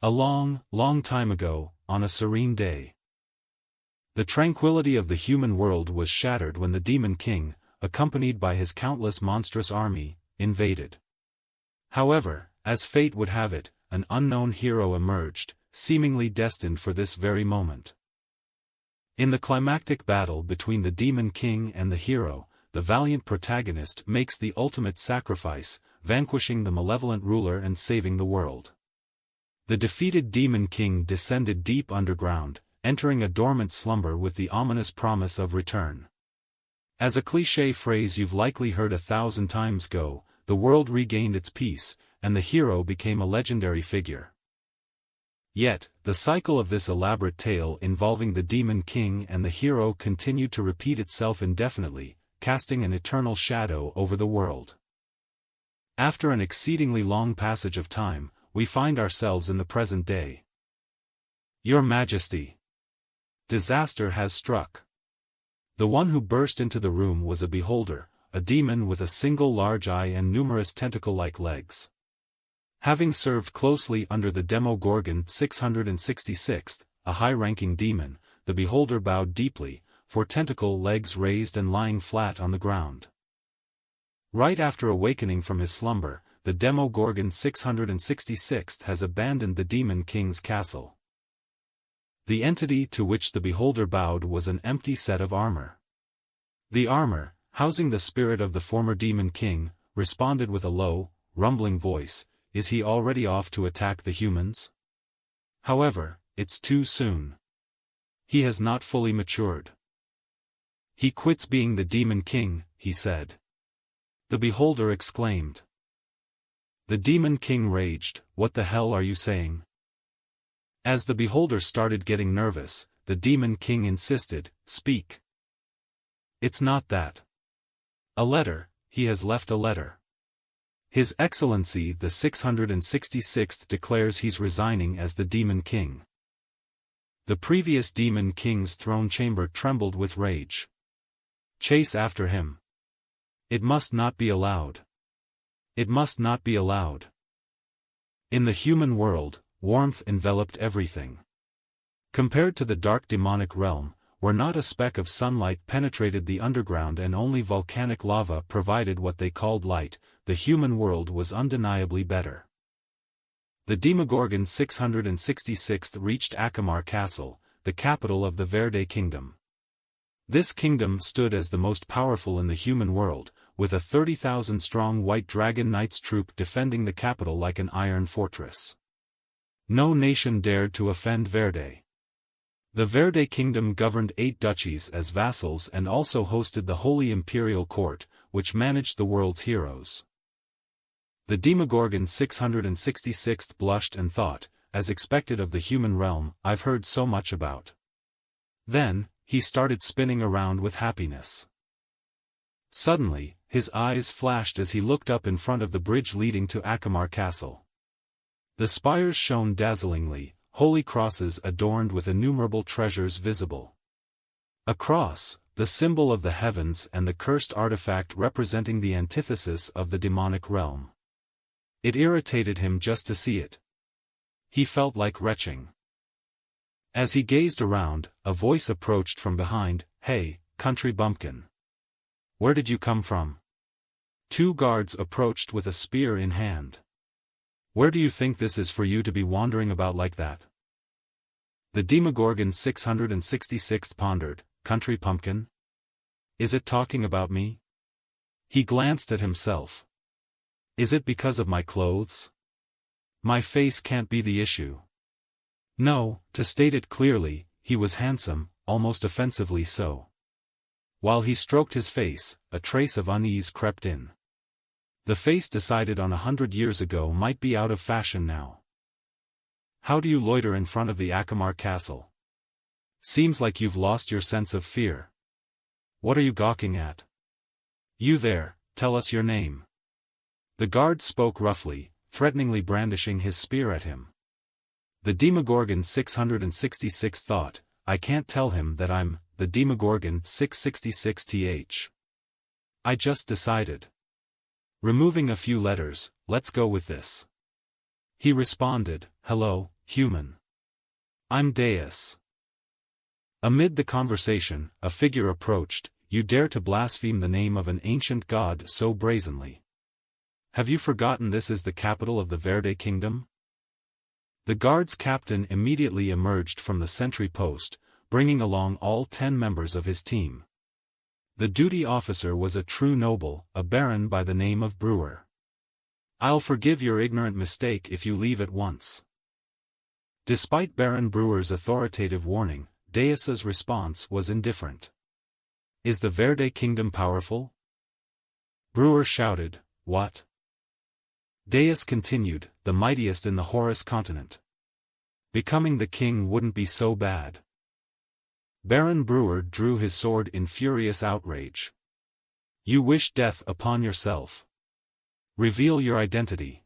A long, long time ago, on a serene day, the tranquility of the human world was shattered when the Demon King, accompanied by his countless monstrous army, invaded. However, as fate would have it, an unknown hero emerged, seemingly destined for this very moment. In the climactic battle between the Demon King and the hero, the valiant protagonist makes the ultimate sacrifice, vanquishing the malevolent ruler and saving the world. The defeated Demon King descended deep underground, entering a dormant slumber with the ominous promise of return. As a cliché phrase you've likely heard 1,000 times go, the world regained its peace, and the hero became a legendary figure. Yet, the cycle of this elaborate tale involving the Demon King and the hero continued to repeat itself indefinitely, casting an eternal shadow over the world. After an exceedingly long passage of time, we find ourselves in the present day. Your Majesty. Disaster has struck. The one who burst into the room was a beholder, a demon with a single large eye and numerous tentacle-like legs. Having served closely under the Demogorgon 666th, a high-ranking demon, the beholder bowed deeply, for tentacle legs raised and lying flat on the ground. Right after awakening from his slumber, the Demogorgon 666th has abandoned the Demon King's castle. The entity to which the beholder bowed was an empty set of armor. The armor, housing the spirit of the former Demon King, responded with a low, rumbling voice, "Is he already off to attack the humans? However, it's too soon. He has not fully matured. He quits being the Demon King," he said. The beholder exclaimed. The Demon King raged, "What the hell are you saying?" As the beholder started getting nervous, the Demon King insisted, "Speak. It's not that. A letter, he has left a letter. His Excellency the 666th declares he's resigning as the Demon King." The previous Demon King's throne chamber trembled with rage. "Chase after him. It must not be allowed. It must not be allowed." In the human world, warmth enveloped everything. Compared to the dark demonic realm, where not a speck of sunlight penetrated the underground and only volcanic lava provided what they called light, the human world was undeniably better. The Demogorgon 666th reached Akamar Castle, the capital of the Verde Kingdom. This kingdom stood as the most powerful in the human world, with a 30,000-strong White Dragon Knights troop defending the capital like an iron fortress. No nation dared to offend Verde. The Verde Kingdom governed 8 duchies as vassals and also hosted the Holy Imperial Court, which managed the world's heroes. The Demogorgon 666th blushed and thought, as expected of the human realm, "I've heard so much about." Then, he started spinning around with happiness. Suddenly, his eyes flashed as he looked up in front of the bridge leading to Akamar Castle. The spires shone dazzlingly, holy crosses adorned with innumerable treasures visible. A cross, the symbol of the heavens and the cursed artifact representing the antithesis of the demonic realm. It irritated him just to see it. He felt like retching. As he gazed around, a voice approached from behind, "Hey, country bumpkin. Where did you come from?" 2 guards approached with a spear in hand. "Where do you think this is for you to be wandering about like that?" The Demogorgon 666th pondered, "Country pumpkin? Is it talking about me?" He glanced at himself. "Is it because of my clothes? My face can't be the issue." No, to state it clearly, he was handsome, almost offensively so. While he stroked his face, a trace of unease crept in. The face decided on 100 years ago might be out of fashion now. "How do you loiter in front of the Akamar Castle? Seems like you've lost your sense of fear. What are you gawking at? You there, tell us your name." The guard spoke roughly, threateningly brandishing his spear at him. The Demogorgon 666 thought, "I can't tell him that I'm the Demogorgon 666th. I just decided. Removing a few letters, let's go with this." He responded, "Hello, human. I'm Deus. Amid the conversation, a figure approached. You dare to blaspheme the name of an ancient god so brazenly. Have you forgotten this is the capital of the Verde Kingdom? The guard's captain immediately emerged from the sentry post, bringing along all 10 members of his team. The duty officer was a true noble, a baron by the name of Brewer. I'll forgive your ignorant mistake if you leave at once. Despite Baron Brewer's authoritative warning, Deus's response was indifferent. Is the Verde Kingdom powerful? Brewer shouted, what? Deus continued, the mightiest in the Horus continent. Becoming the king wouldn't be so bad. Baron Brewer drew his sword in furious outrage. You wish death upon yourself. Reveal your identity.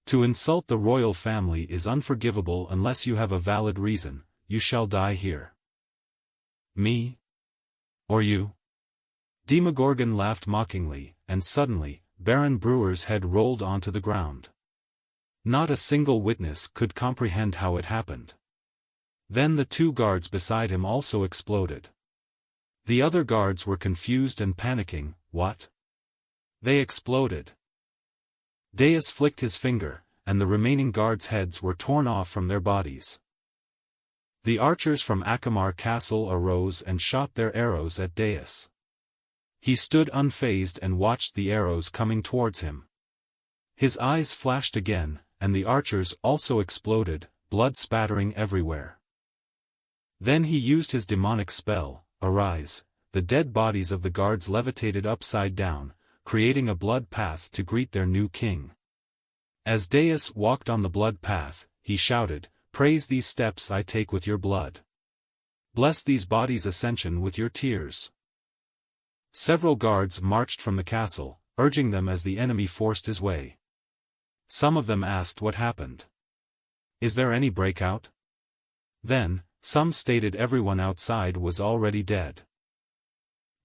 To insult the royal family is unforgivable unless you have a valid reason. You shall die here. Me? Or you? Demogorgon laughed mockingly, and suddenly, Baron Brewer's head rolled onto the ground. Not a single witness could comprehend how it happened. Then the 2 guards beside him also exploded. The other guards were confused and panicking. What? They exploded. Deus flicked his finger, and the remaining guards' heads were torn off from their bodies. The archers from Akamar Castle arose and shot their arrows at Deus. He stood unfazed and watched the arrows coming towards him. His eyes flashed again, and the archers also exploded, blood spattering everywhere. Then he used his demonic spell, Arise. The dead bodies of the guards levitated upside down, creating a blood path to greet their new king. As Deus walked on the blood path, he shouted, Praise these steps I take with your blood. Bless these bodies' ascension with your tears. Several guards marched from the castle, urging them as the enemy forced his way. Some of them asked what happened. Is there any breakout? Then, some stated everyone outside was already dead.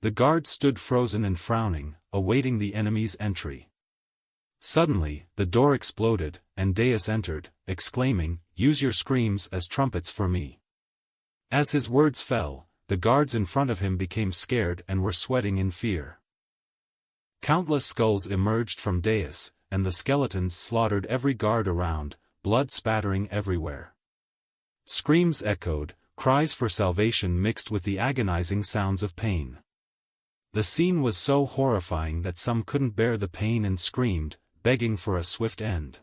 The guards stood frozen and frowning, awaiting the enemy's entry. Suddenly, the door exploded, and Deus entered, exclaiming, Use your screams as trumpets for me. As his words fell, the guards in front of him became scared and were sweating in fear. Countless skulls emerged from Deus, and the skeletons slaughtered every guard around, blood spattering everywhere. Screams echoed, cries for salvation mixed with the agonizing sounds of pain. The scene was so horrifying that some couldn't bear the pain and screamed, begging for a swift end.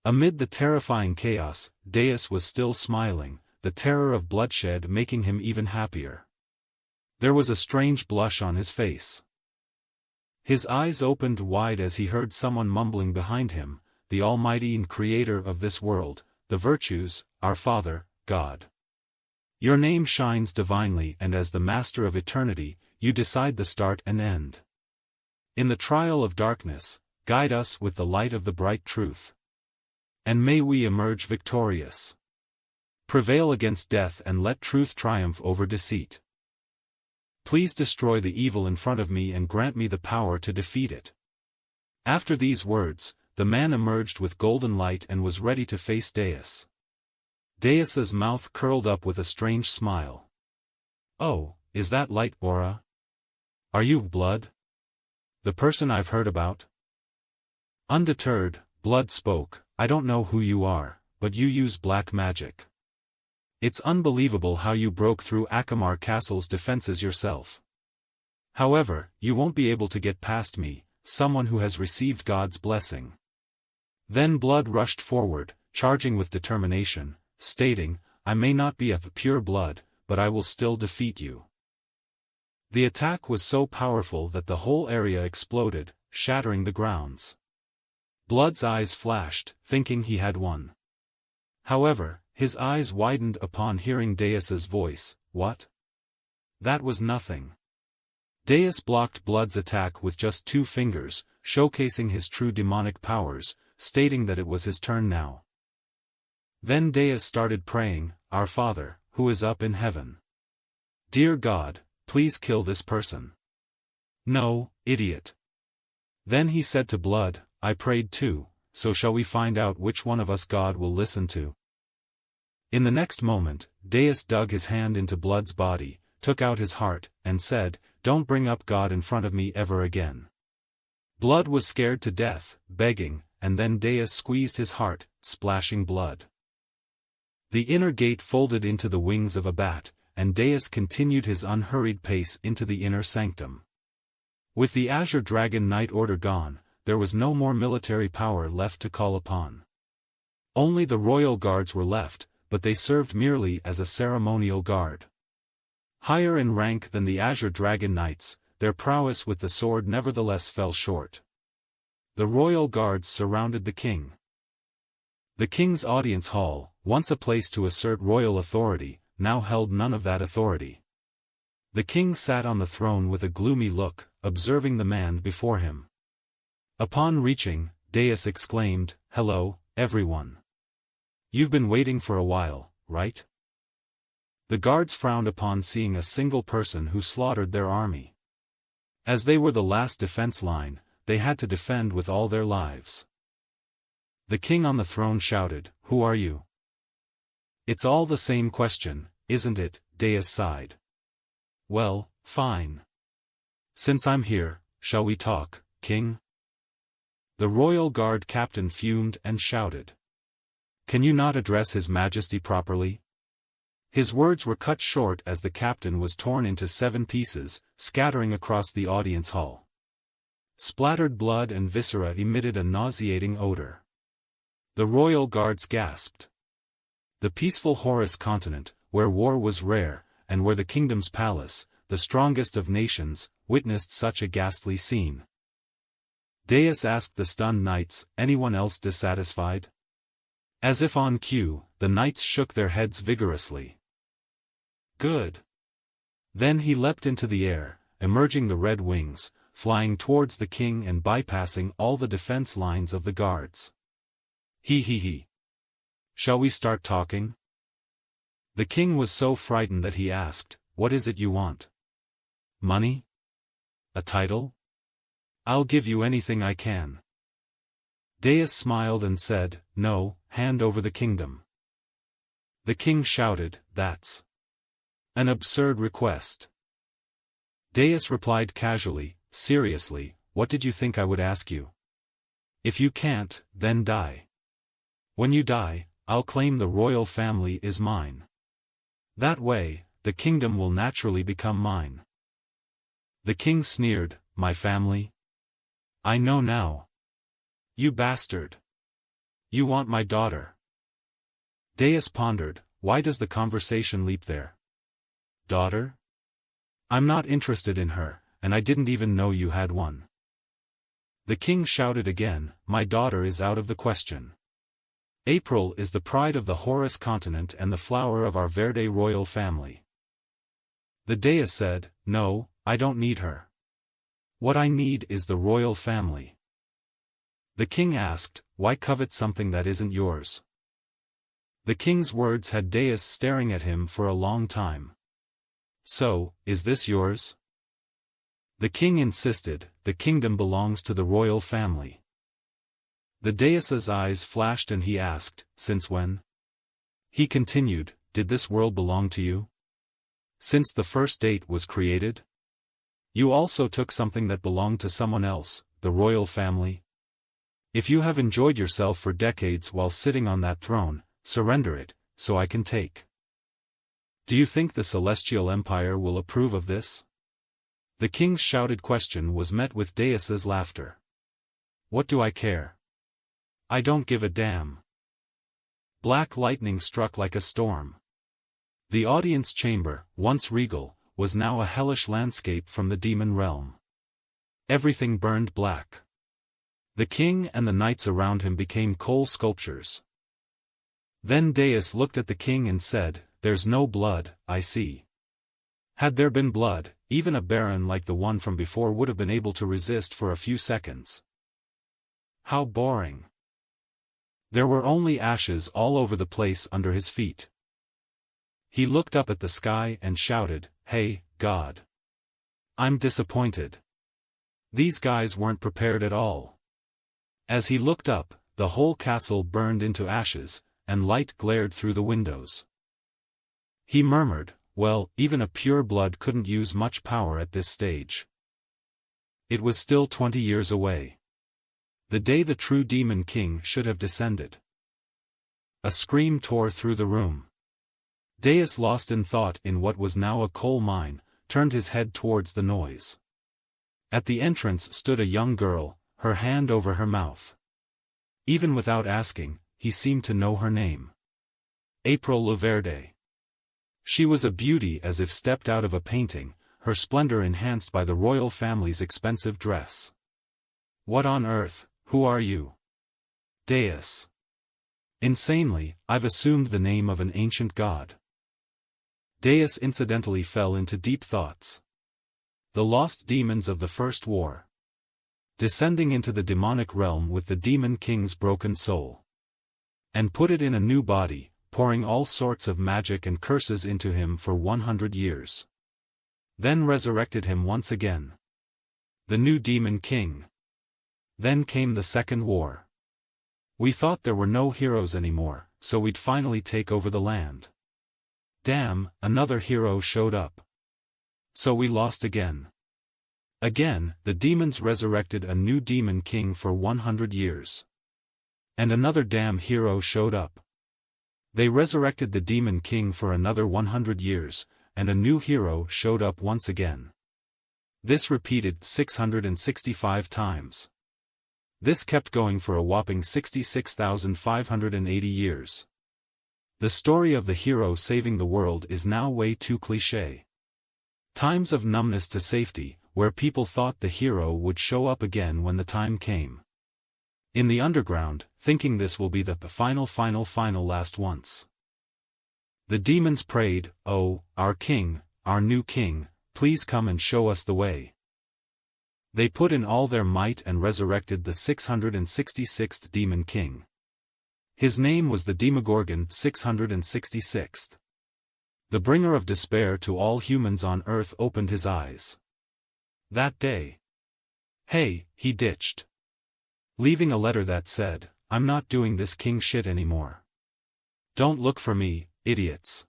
Amid the terrifying chaos, Deus was still smiling, the terror of bloodshed making him even happier. There was a strange blush on his face. His eyes opened wide as he heard someone mumbling behind him, the Almighty and Creator of this world, the virtues, our Father, God. Your name shines divinely, and as the Master of Eternity, you decide the start and end. In the trial of darkness, guide us with the light of the bright truth. And may we emerge victorious. Prevail against death and let truth triumph over deceit. Please destroy the evil in front of me and grant me the power to defeat it. After these words, the man emerged with golden light and was ready to face Deus. Deus's mouth curled up with a strange smile. Oh, is that light aura? Are you Blood? The person I've heard about? Undeterred, Blood spoke, I don't know who you are, but you use black magic. It's unbelievable how you broke through Akamar Castle's defenses yourself. However, you won't be able to get past me, someone who has received God's blessing. Then Blood rushed forward, charging with determination, stating, I may not be of pure blood, but I will still defeat you. The attack was so powerful that the whole area exploded, shattering the grounds. Blood's eyes flashed, thinking he had won. However, his eyes widened upon hearing Deus's voice, what? That was nothing. Deus blocked Blood's attack with just 2 fingers, showcasing his true demonic powers, stating that it was his turn now. Then Deus started praying, Our Father, who is up in heaven. Dear God, please kill this person. No, idiot. Then he said to Blood, I prayed too, so shall we find out which one of us God will listen to. In the next moment, Deus dug his hand into Blood's body, took out his heart, and said, "Don't bring up God in front of me ever again." Blood was scared to death, begging, and then Deus squeezed his heart, splashing blood. The inner gate folded into the wings of a bat, and Deus continued his unhurried pace into the inner sanctum. With the Azure Dragon Knight Order gone, there was no more military power left to call upon. Only the royal guards were left, but they served merely as a ceremonial guard. Higher in rank than the Azure Dragon Knights, their prowess with the sword nevertheless fell short. The royal guards surrounded the king. The king's audience hall, once a place to assert royal authority, now held none of that authority. The king sat on the throne with a gloomy look, observing the man before him. Upon reaching, Deus exclaimed, "Hello, everyone. You've been waiting for a while, right?" The guards frowned upon seeing a single person who slaughtered their army. As they were the last defense line, they had to defend with all their lives. The king on the throne shouted, "Who are you?" "It's all the same question, isn't it?" Deus sighed. "Well, fine. Since I'm here, shall we talk, king?" The royal guard captain fumed and shouted. "Can you not address His Majesty properly?" His words were cut short as the captain was torn into 7 pieces, scattering across the audience hall. Splattered blood and viscera emitted a nauseating odor. The royal guards gasped. The peaceful Horus continent, where war was rare, and where the kingdom's palace, the strongest of nations, witnessed such a ghastly scene. Deus asked the stunned knights, "Anyone else dissatisfied?" As if on cue, the knights shook their heads vigorously. "Good." Then he leapt into the air, emerging the red wings, flying towards the king and bypassing all the defense lines of the guards. He. "Shall we start talking?" The king was so frightened that he asked, "What is it you want? Money? A title? I'll give you anything I can." Deus smiled and said, "No, hand over the kingdom." The king shouted, "That's an absurd request." Deus replied casually, "Seriously, what did you think I would ask you? If you can't, then die. When you die, I'll claim the royal family is mine. That way, the kingdom will naturally become mine." The king sneered, "My family? I know now. You bastard. You want my daughter." Deus pondered, "Why does the conversation leap there? Daughter? I'm not interested in her, and I didn't even know you had one." The king shouted again, "My daughter is out of the question. April is the pride of the Horus continent and the flower of our Verde royal family." The Deus said, "No, I don't need her. What I need is the royal family." The king asked, "Why covet something that isn't yours?" The king's words had Deus staring at him for a long time. "So, is this yours?" The king insisted, "The kingdom belongs to the royal family." The Deus's eyes flashed and he asked, "Since when?" He continued, "Did this world belong to you? Since the first date was created? You also took something that belonged to someone else, the royal family? If you have enjoyed yourself for decades while sitting on that throne, surrender it, so I can take. Do you think the Celestial Empire will approve of this?" The king's shouted question was met with Deus's laughter. "What do I care? I don't give a damn." Black lightning struck like a storm. The audience chamber, once regal, was now a hellish landscape from the demon realm. Everything burned black. The king and the knights around him became coal sculptures. Then Deus looked at the king and said, "There's no blood, I see. Had there been blood, even a baron like the one from before would have been able to resist for a few seconds. How boring." There were only ashes all over the place under his feet. He looked up at the sky and shouted, "Hey, God. I'm disappointed. These guys weren't prepared at all." As he looked up, the whole castle burned into ashes, and light glared through the windows. He murmured, well, even a pure blood couldn't use much power at this stage. It was still 20 years away. The day the true Demon King should have descended. A scream tore through the room. Deus, lost in thought in what was now a coal mine, turned his head towards the noise. At the entrance stood a young girl, her hand over her mouth. Even without asking, he seemed to know her name. April Laverde. She was a beauty as if stepped out of a painting, her splendor enhanced by the royal family's expensive dress. What on earth, who are you? Deus. Insanely, I've assumed the name of an ancient god. Deus incidentally fell into deep thoughts. The lost demons of the First War. Descending into the demonic realm with the Demon King's broken soul. And put it in a new body, pouring all sorts of magic and curses into him for 100 years. Then resurrected him once again. The new Demon King. Then came the Second War. We thought there were no heroes anymore, so we'd finally take over the land. Damn, another hero showed up. So we lost again. Again, the demons resurrected a new Demon King for 100 years. And another damn hero showed up. They resurrected the Demon King for another 100 years, and a new hero showed up once again. This repeated 665 times. This kept going for a whopping 66,580 years. The story of the hero saving the world is now way too cliché. Times of numbness to safety, where people thought the hero would show up again when the time came. In the underground, thinking this will be the final last once. The demons prayed, oh, our king, our new king, please come and show us the way. They put in all their might and resurrected the 666th Demon King. His name was the Demogorgon 666th. The bringer of despair to all humans on Earth opened his eyes. That day. Hey, he ditched. Leaving a letter that said, I'm not doing this king shit anymore. Don't look for me, idiots.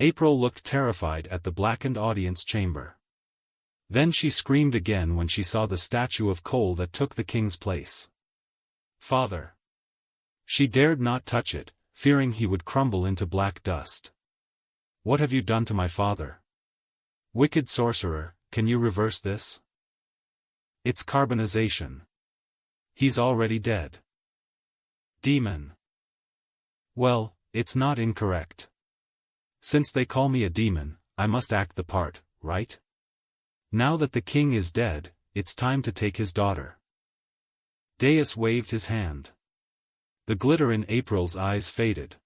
April looked terrified at the blackened audience chamber. Then she screamed again when she saw the statue of coal that took the king's place. Father. She dared not touch it, fearing he would crumble into black dust. What have you done to my father? Wicked sorcerer, can you reverse this? It's carbonization. He's already dead. Demon. Well, it's not incorrect. Since they call me a demon, I must act the part, right? Now that the king is dead, it's time to take his daughter. Deus waved his hand. The glitter in April's eyes faded.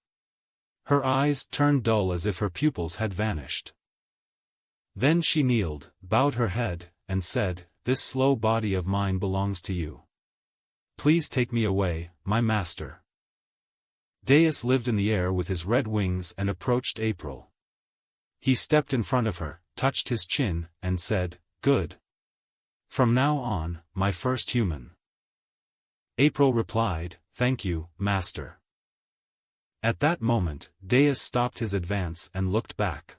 Her eyes turned dull as if her pupils had vanished. Then she kneeled, bowed her head, and said, this slow body of mine belongs to you. Please take me away, my master. Deus lived in the air with his red wings and approached April. He stepped in front of her, touched his chin, and said, good. From now on, my first human. April replied, thank you, master. At that moment, Deus stopped his advance and looked back.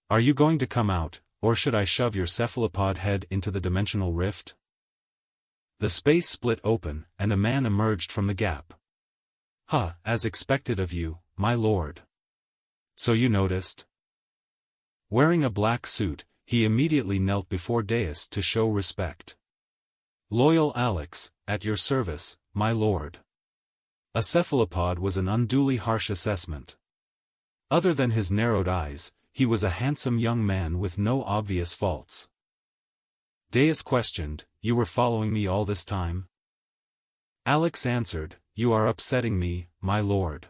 Are you going to come out, or should I shove your cephalopod head into the dimensional rift? The space split open, and a man emerged from the gap. As expected of you, my lord. So you noticed? Wearing a black suit, he immediately knelt before Deus to show respect. Loyal Alex, at your service, my lord. A cephalopod was an unduly harsh assessment. Other than his narrowed eyes, he was a handsome young man with no obvious faults. Deus questioned, you were following me all this time? Alex answered, you are upsetting me, my lord.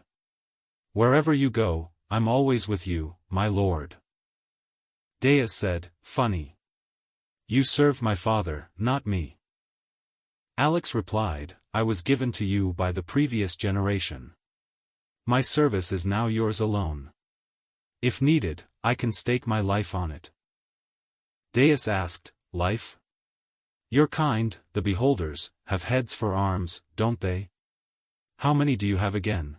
Wherever you go, I'm always with you, my lord. Deus said, funny. You served my father, not me. Alex replied, I was given to you by the previous generation. My service is now yours alone. If needed, I can stake my life on it. Deus asked, life? Your kind, the beholders, have heads for arms, don't they? How many do you have again?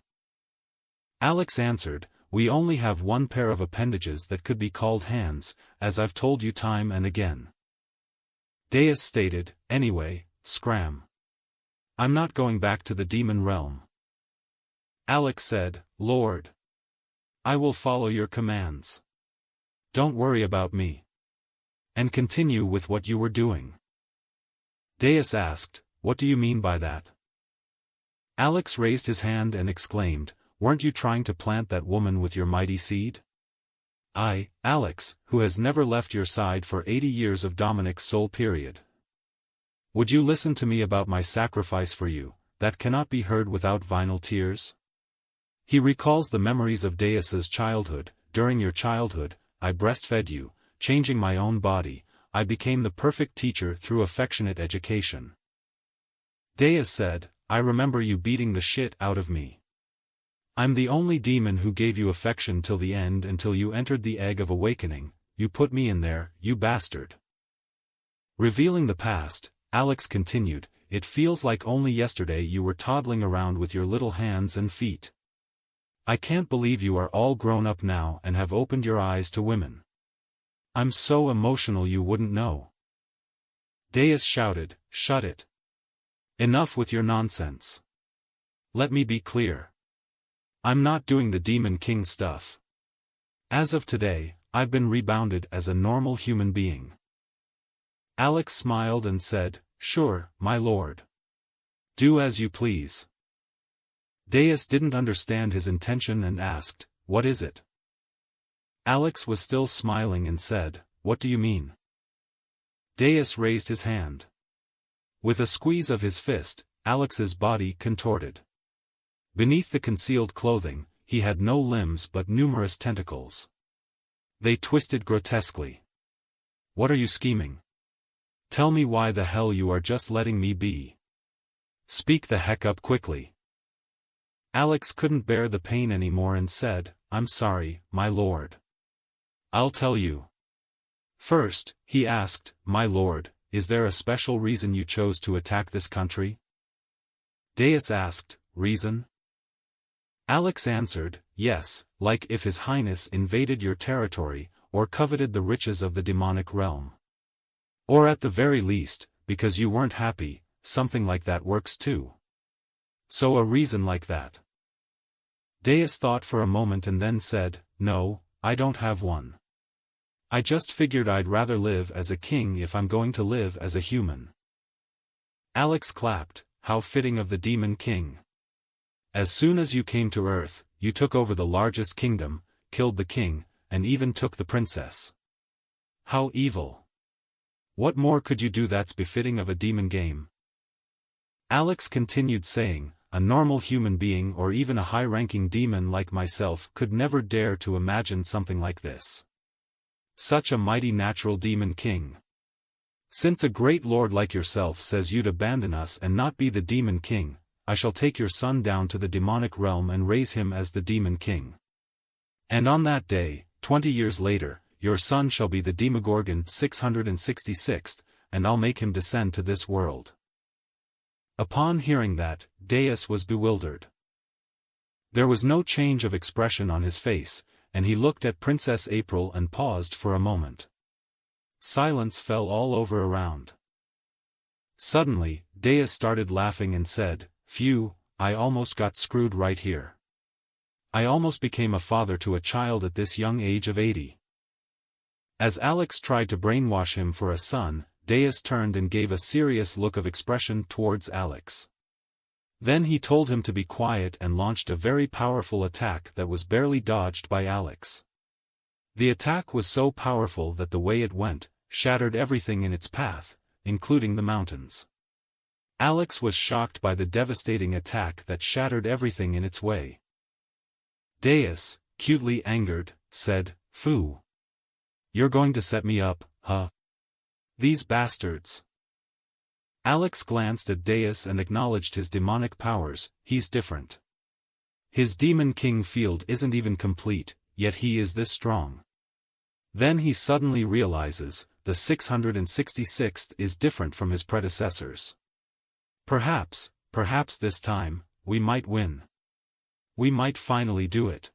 Alex answered, we only have one pair of appendages that could be called hands, as I've told you time and again. Deus stated, anyway, scram. I'm not going back to the demon realm. Alex said, Lord. I will follow your commands. Don't worry about me. And continue with what you were doing. Deus asked, what do you mean by that? Alex raised his hand and exclaimed, weren't you trying to plant that woman with your mighty seed? I, Alex, who has never left your side for 80 years of Dominic's soul period. Would you listen to me about my sacrifice for you, that cannot be heard without vinyl tears? He recalls the memories of Deus's childhood. During your childhood, I breastfed you, changing my own body. I became the perfect teacher through affectionate education. Deus said, I remember you beating the shit out of me. I'm the only demon who gave you affection till the end, until you entered the egg of awakening. You put me in there, you bastard. Revealing the past, Alex continued, it feels like only yesterday you were toddling around with your little hands and feet. I can't believe you are all grown up now and have opened your eyes to women. I'm so emotional you wouldn't know. Deus shouted, shut it. Enough with your nonsense. Let me be clear. I'm not doing the Demon King stuff. As of today, I've been rebounded as a normal human being. Alex smiled and said, sure, my lord. Do as you please. Deus didn't understand his intention and asked, what is it? Alex was still smiling and said, what do you mean? Deus raised his hand. With a squeeze of his fist, Alex's body contorted. Beneath the concealed clothing, he had no limbs but numerous tentacles. They twisted grotesquely. What are you scheming? Tell me why the hell you are just letting me be. Speak the heck up quickly. Alex couldn't bear the pain anymore and said, I'm sorry, my lord. I'll tell you. First, he asked, my lord, is there a special reason you chose to attack this country? Deus asked, reason? Alex answered, yes, like if His Highness invaded your territory, or coveted the riches of the demonic realm. Or at the very least, because you weren't happy, something like that works too. So a reason like that. Deus thought for a moment and then said, no, I don't have one. I just figured I'd rather live as a king if I'm going to live as a human. Alex clapped, how fitting of the Demon King. As soon as you came to Earth, you took over the largest kingdom, killed the king, and even took the princess. How evil. What more could you do that's befitting of a demon game? Alex continued saying, a normal human being or even a high-ranking demon like myself could never dare to imagine something like this. Such a mighty natural demon king. Since a great lord like yourself says you'd abandon us and not be the demon king, I shall take your son down to the demonic realm and raise him as the demon king. And on that day, 20 years later, your son shall be the Demogorgon 666th, and I'll make him descend to this world. Upon hearing that, Deus was bewildered. There was no change of expression on his face, and he looked at Princess April and paused for a moment. Silence fell all over around. Suddenly, Deus started laughing and said, phew, I almost got screwed right here. I almost became a father to a child at this young age of 80. As Alex tried to brainwash him for a son, Deus turned and gave a serious look of expression towards Alex. Then he told him to be quiet and launched a very powerful attack that was barely dodged by Alex. The attack was so powerful that the way it went, shattered everything in its path, including the mountains. Alex was shocked by the devastating attack that shattered everything in its way. Deus, cutely angered, said, "Phoo. You're going to set me up, huh? These bastards." Alex glanced at Deus and acknowledged his demonic powers. He's different. His Demon King field isn't even complete, yet he is this strong. Then he suddenly realizes, the 666th is different from his predecessors. Perhaps this time, we might win. We might finally do it.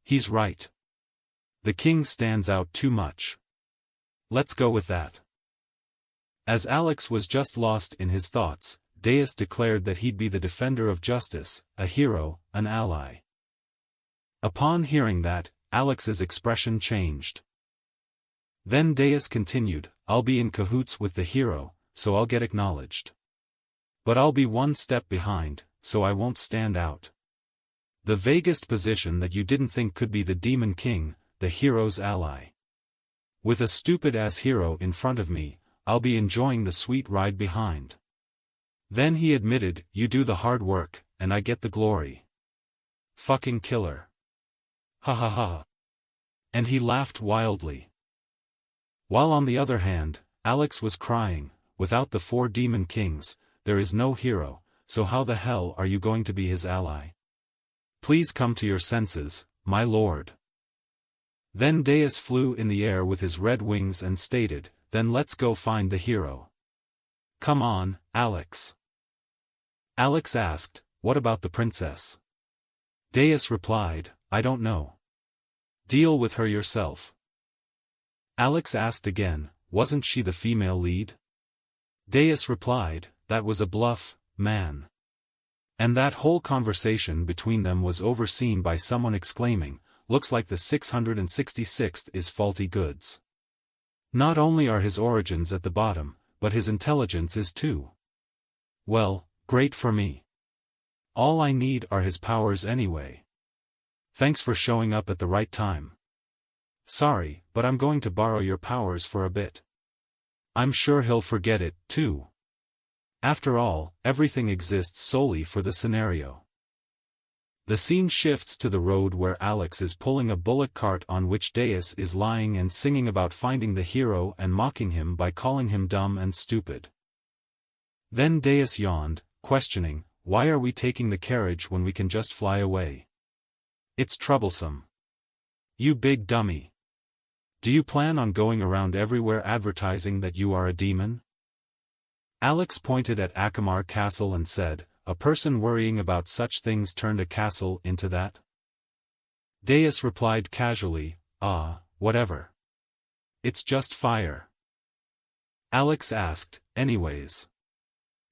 He's right. The king stands out too much. Let's go with that. As Alex was just lost in his thoughts, Deus declared that he'd be the defender of justice, a hero, an ally. Upon hearing that, Alex's expression changed. Then Deus continued, I'll be in cahoots with the hero, so I'll get acknowledged. But I'll be one step behind, so I won't stand out. The vaguest position that you didn't think could be the Demon King, the hero's ally. With a stupid-ass hero in front of me, I'll be enjoying the sweet ride behind. Then he admitted, you do the hard work, and I get the glory. Fucking killer. Ha ha ha. And he laughed wildly. While on the other hand, Alex was crying, without the 4 Demon Kings, there is no hero, so how the hell are you going to be his ally? Please come to your senses, my lord. Then Deus flew in the air with his red wings and stated, then let's go find the hero. Come on, Alex. Alex asked, what about the princess? Deus replied, I don't know. Deal with her yourself. Alex asked again, wasn't she the female lead? Deus replied, that was a bluff, man. And that whole conversation between them was overseen by someone exclaiming, looks like the 666th is faulty goods. Not only are his origins at the bottom, but his intelligence is too. Well, great for me. All I need are his powers anyway. Thanks for showing up at the right time. Sorry, but I'm going to borrow your powers for a bit. I'm sure he'll forget it, too. After all, everything exists solely for the scenario. The scene shifts to the road where Alex is pulling a bullock cart on which Deus is lying and singing about finding the hero and mocking him by calling him dumb and stupid. Then Deus yawned, questioning, why are we taking the carriage when we can just fly away? It's troublesome. You big dummy. Do you plan on going around everywhere advertising that you are a demon? Alex pointed at Akamar Castle and said, a person worrying about such things turned a castle into that? Deus replied casually, whatever. It's just fire. Alex asked, anyways.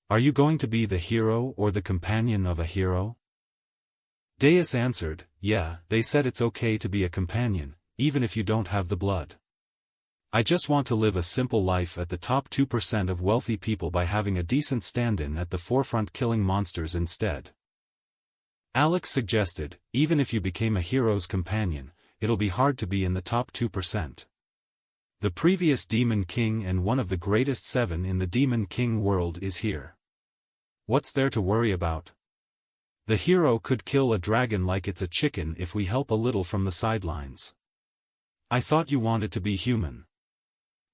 Are you going to be the hero or the companion of a hero? Deus answered, yeah, they said it's okay to be a companion, even if you don't have the blood. I just want to live a simple life at the top 2% of wealthy people by having a decent stand-in at the forefront killing monsters instead. Alex suggested, even if you became a hero's companion, it'll be hard to be in the top 2%. The previous Demon King and one of the greatest 7 in the Demon King world is here. What's there to worry about? The hero could kill a dragon like it's a chicken if we help a little from the sidelines. I thought you wanted to be human.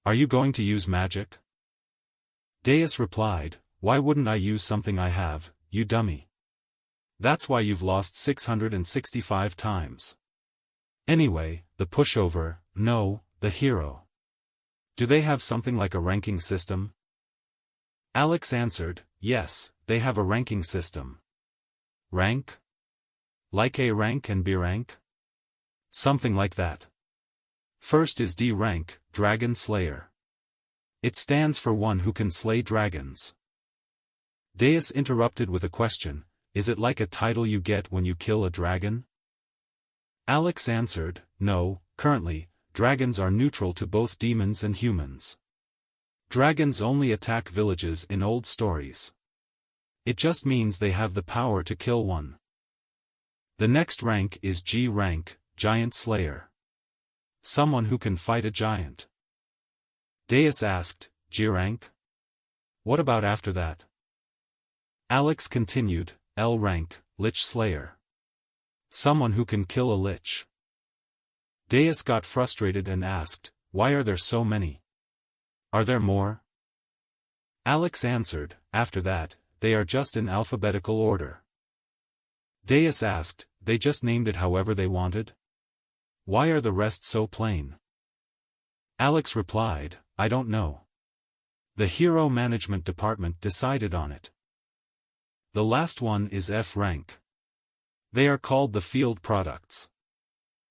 Are you going to use magic? Deus replied, why wouldn't I use something I have, you dummy? That's why you've lost 665 times. Anyway, the pushover, no, the hero. Do they have something like a ranking system? Alex answered, yes, they have a ranking system. Rank? Like A rank and B rank? Something like that. First is D rank, Dragon Slayer. It stands for one who can slay dragons. Deus interrupted with a question, is it like a title you get when you kill a dragon? Alex answered, no, currently, dragons are neutral to both demons and humans. Dragons only attack villages in old stories. It just means they have the power to kill one. The next rank is G rank, Giant Slayer. Someone who can fight a giant. Deus asked, G rank? What about after that? Alex continued, L rank, Lich Slayer. Someone who can kill a lich. Deus got frustrated and asked, why are there so many? Are there more? Alex answered, after that, they are just in alphabetical order. Deus asked, they just named it however they wanted? Why are the rest so plain? Alex replied, I don't know. The hero management department decided on it. The last one is F rank. They are called the field products.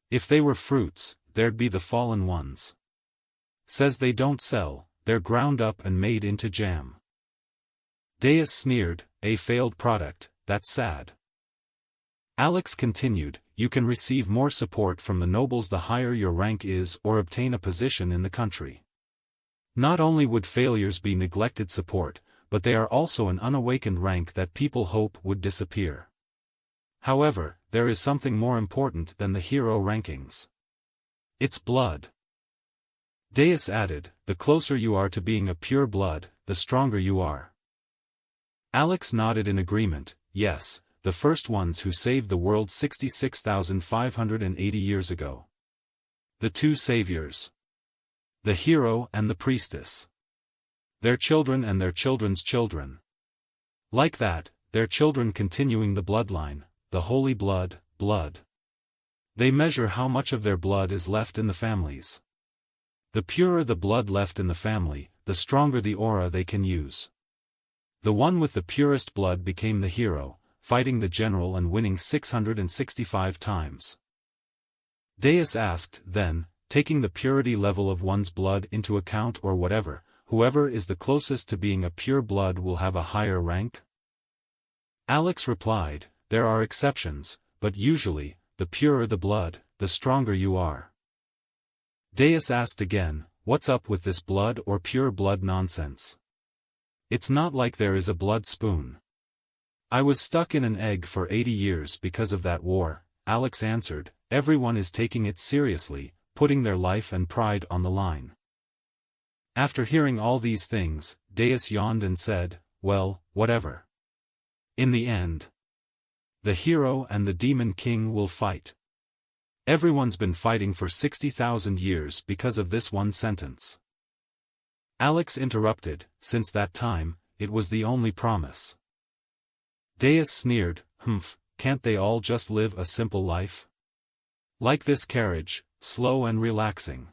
If they were fruits, there'd be the fallen ones. Says they don't sell, they're ground up and made into jam. Deus sneered, a failed product, that's sad. Alex continued, you can receive more support from the nobles the higher your rank is or obtain a position in the country. Not only would failures be neglected support, but they are also an unawakened rank that people hope would disappear. However, there is something more important than the hero rankings. It's blood. Deus added, the closer you are to being a pure blood, the stronger you are. Alex nodded in agreement, yes, the first ones who saved the world 66,580 years ago. The two saviors. The hero and the priestess. Their children and their children's children. Like that, their children continuing the bloodline, the holy blood. They measure how much of their blood is left in the families. The purer the blood left in the family, the stronger the aura they can use. The one with the purest blood became the hero, fighting the general and winning 665 times. Deus asked, then, taking the purity level of one's blood into account or whatever, whoever is the closest to being a pure blood will have a higher rank? Alex replied, there are exceptions, but usually, the purer the blood, the stronger you are. Deus asked again, what's up with this blood or pure blood nonsense? It's not like there is a blood spoon. I was stuck in an egg for 80 years because of that war, Alex answered, everyone is taking it seriously, putting their life and pride on the line. After hearing all these things, Deus yawned and said, well, whatever. In the end, the hero and the demon king will fight. Everyone's been fighting for 60,000 years because of this one sentence. Alex interrupted, since that time, it was the only promise. Deus sneered, can't they all just live a simple life? Like this carriage, slow and relaxing.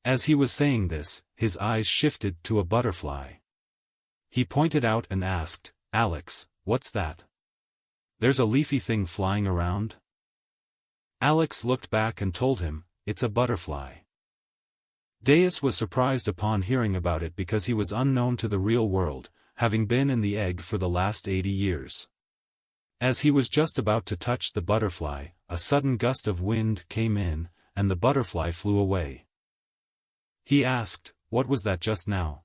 As he was saying this, his eyes shifted to a butterfly. He pointed out and asked, Alex, what's that? There's a leafy thing flying around? Alex looked back and told him, it's a butterfly. Deus was surprised upon hearing about it because he was unknown to the real world, having been in the egg for the last 80 years. As he was just about to touch the butterfly, a sudden gust of wind came in, and the butterfly flew away. He asked, what was that just now?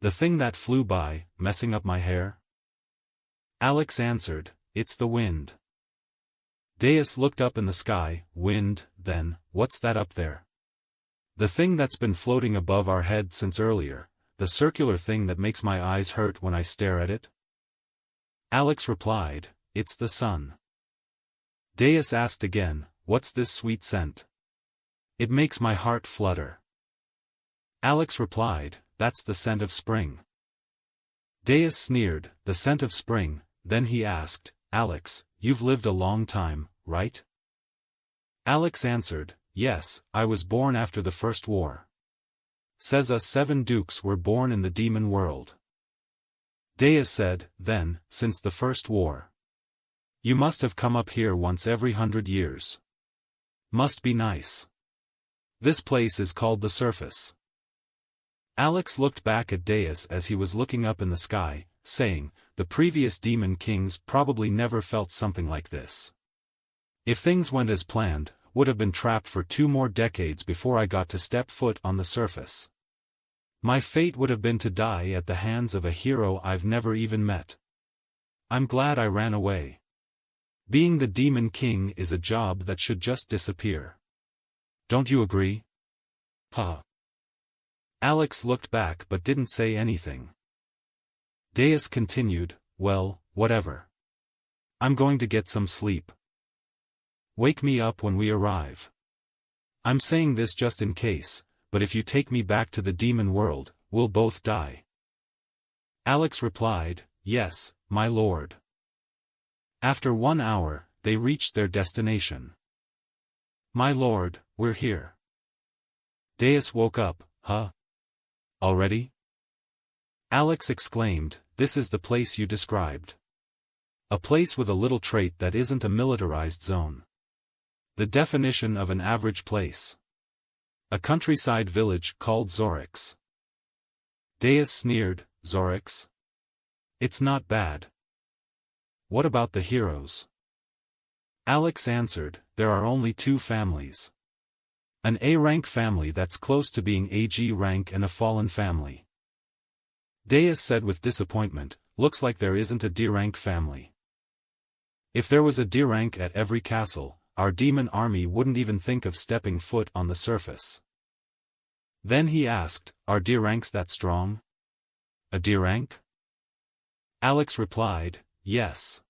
The thing that flew by, messing up my hair? Alex answered, it's the wind. Deus looked up in the sky, wind, then, what's that up there? The thing that's been floating above our head since earlier, the circular thing that makes my eyes hurt when I stare at it? Alex replied, it's the sun. Deus asked again, what's this sweet scent? It makes my heart flutter. Alex replied, that's the scent of spring. Deus sneered, the scent of spring, then he asked, Alex, you've lived a long time, right? Alex answered, yes, I was born after the First War. Says us 7 dukes were born in the demon world. Deus said, then, since the First War. You must have come up here once every 100 years. Must be nice. This place is called the surface. Alex looked back at Deus as he was looking up in the sky, saying, the previous demon kings probably never felt something like this. If things went as planned, would have been trapped for 2 more decades before I got to step foot on the surface. My fate would have been to die at the hands of a hero I've never even met. I'm glad I ran away. Being the demon king is a job that should just disappear. Don't you agree? Huh. Alex looked back but didn't say anything. Deus continued, well, whatever. I'm going to get some sleep. Wake me up when we arrive. I'm saying this just in case, but if you take me back to the demon world, we'll both die. Alex replied, yes, my lord. After 1 hour, they reached their destination. My lord, we're here. Deus woke up. Huh? Already? Alex exclaimed, this is the place you described. A place with a little trait that isn't a militarized zone. The definition of an average place. A countryside village called Zorix. Deus sneered, Zorix? It's not bad. What about the heroes? Alex answered, there are only two families. An A-rank family that's close to being AG rank and a fallen family. Deus said with disappointment, looks like there isn't a D-rank family. If there was a D-rank at every castle, our demon army wouldn't even think of stepping foot on the surface. Then he asked, are D-ranks that strong? A D-rank? Alex replied, yes.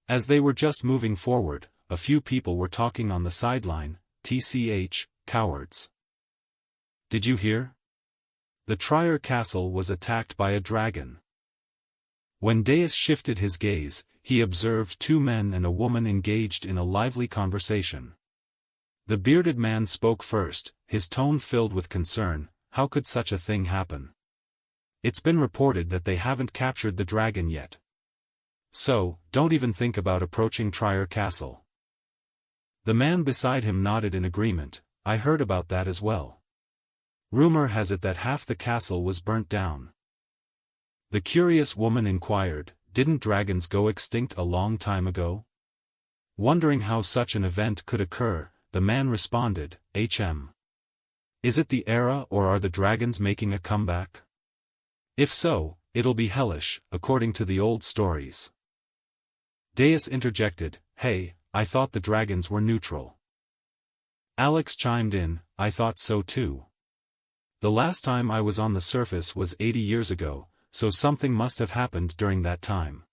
As they were just moving forward, a few people were talking on the sideline, tch, cowards. Did you hear? The Trier castle was attacked by a dragon. When Deus shifted his gaze, he observed two men and a woman engaged in a lively conversation. The bearded man spoke first, his tone filled with concern, how could such a thing happen? It's been reported that they haven't captured the dragon yet. So, don't even think about approaching Trier Castle. The man beside him nodded in agreement, I heard about that as well. Rumor has it that half the castle was burnt down. The curious woman inquired, didn't dragons go extinct a long time ago? Wondering how such an event could occur, the man responded, Is it the era or are the dragons making a comeback? If so, it'll be hellish, according to the old stories. Deus interjected, hey, I thought the dragons were neutral. Alex chimed in, I thought so too. The last time I was on the surface was 80 years ago, so something must have happened during that time.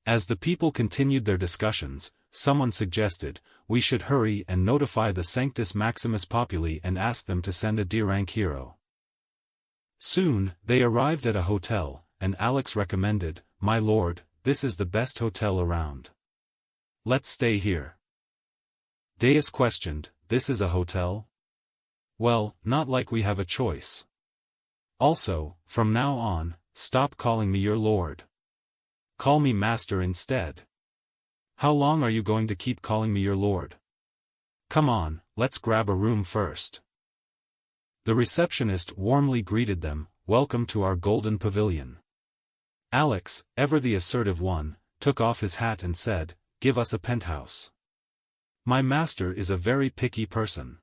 As the people continued their discussions, someone suggested, we should hurry and notify the Sanctus Maximus Populi and ask them to send a D-rank hero. Soon, they arrived at a hotel, and Alex recommended, my lord, this is the best hotel around. Let's stay here. Deus questioned, this is a hotel? Well, not like we have a choice. Also, from now on, stop calling me your lord. Call me master instead. How long are you going to keep calling me your lord? Come on, let's grab a room first. The receptionist warmly greeted them, welcome to our golden pavilion. Alex, ever the assertive one, took off his hat and said, give us a penthouse. My master is a very picky person.